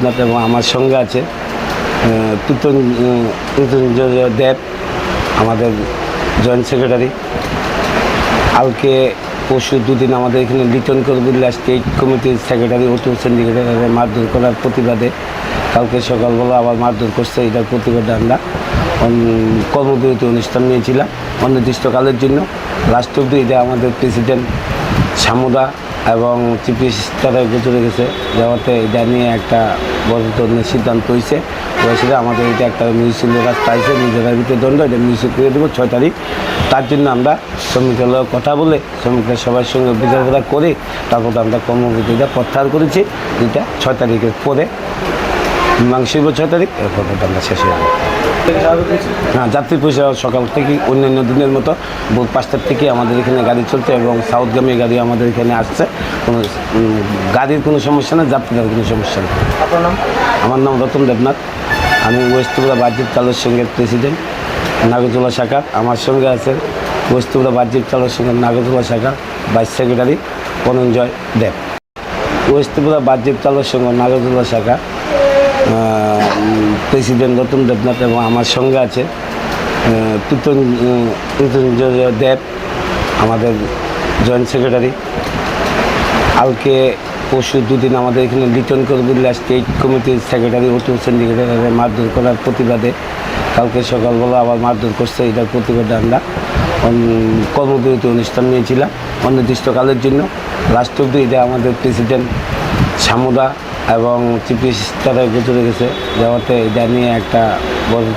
দেবনাথ এবং আমার সঙ্গে আছে তুতঞ্জয় দেব, আমাদের জয়েন্ট সেক্রেটারি। কালকে পরশু দুদিন আমাদের এখানে লিটন করবিল্লা স্টেট কমিটির সেক্রেটারি অটো সিন্ডিকেটের মারধর করার প্রতিবাদে কালকে সকালবেলা আবার মারধর করছে। এটার প্রতিবাদে আমরা কর্মবিরতি অনুষ্ঠান নিয়েছিলাম অনির্দিষ্টকালের জন্য। লাস্ট অব্দি এটা আমাদের প্রেসিডেন্ট সামুদা এবং চিফ মিনিস্টারে গুজরে গেছে, যাওয়াতে এটা নিয়ে একটা বড় ধরনের সিদ্ধান্ত হয়েছে। আমাদের এটা একটা মিউনিসিপ্যাল রাস্তা আছে, নিজেদের ভিতরে দণ্ড, এটা মিউনিসিপ করে দেবো 6 তারিখ। তার জন্য আমরা শ্রমিকের কথা বলে শ্রমিকরা সবার সঙ্গে বিচারবতা করে তারপর আমরা কর্মবিরতিটা প্রত্যাহার করেছি। যেটা 6 তারিখের পরে মাংসিব 6 তারিখ এরপর আমরা শেষ হয়ে যাবে। হ্যাঁ, যাত্রী পরিষেবা সকাল থেকে অন্যান্য দিনের মতো ভোর 5টার থেকে আমাদের এখানে গাড়ি চলছে এবং সাউথগামী গাড়ি আমাদের এখানে আসছে। কোনো গাড়ির কোনো সমস্যা নেই, যাত্রীদের কোনো সমস্যা নেই। আপনার নাম? আমার নাম রতন দেবনাথ, আমি ওয়েস্ট ত্রিপুরা বাহ্যিক চালক সংঘের প্রেসিডেন্ট নাগরদোলা শাখা। আমার সঙ্গে আছে ওয়েস্ট ত্রিপুরা বাহ্যিক চালক সংঘের নাগরদোলা শাখার ভাইস সেক্রেটারি ধনঞ্জয় দেব। ওয়েস্ট ত্রিপুরা বাহ্যিক চালক সংঘ নাগরদোলা শাখা প্রেসিডেন্ট রতন দেবনাথ এবং আমার সঙ্গে আছে তুতঞ্জয় দেব, আমাদের জয়েন্ট সেক্রেটারি। কালকে পরশু দুদিন আমাদের এখানে লিটন করবিল্লা স্টেট কমিটির সেক্রেটারি অটো সিন্ডিকেটের মারধর করার প্রতিবাদে কালকে সকালবেলা আবার মারধর করছে। এটার প্রতিবাদে আমরা কর্মবিরতি অনুষ্ঠান নিয়েছিলাম অনির্দিষ্টকালের জন্য। লাস্ট অব্দি এটা আমাদের প্রেসিডেন্ট সামুদা এবং চিফ মিনিস্টারে গুজরে গেছে, যাওয়াতে এটা নিয়ে একটা বড়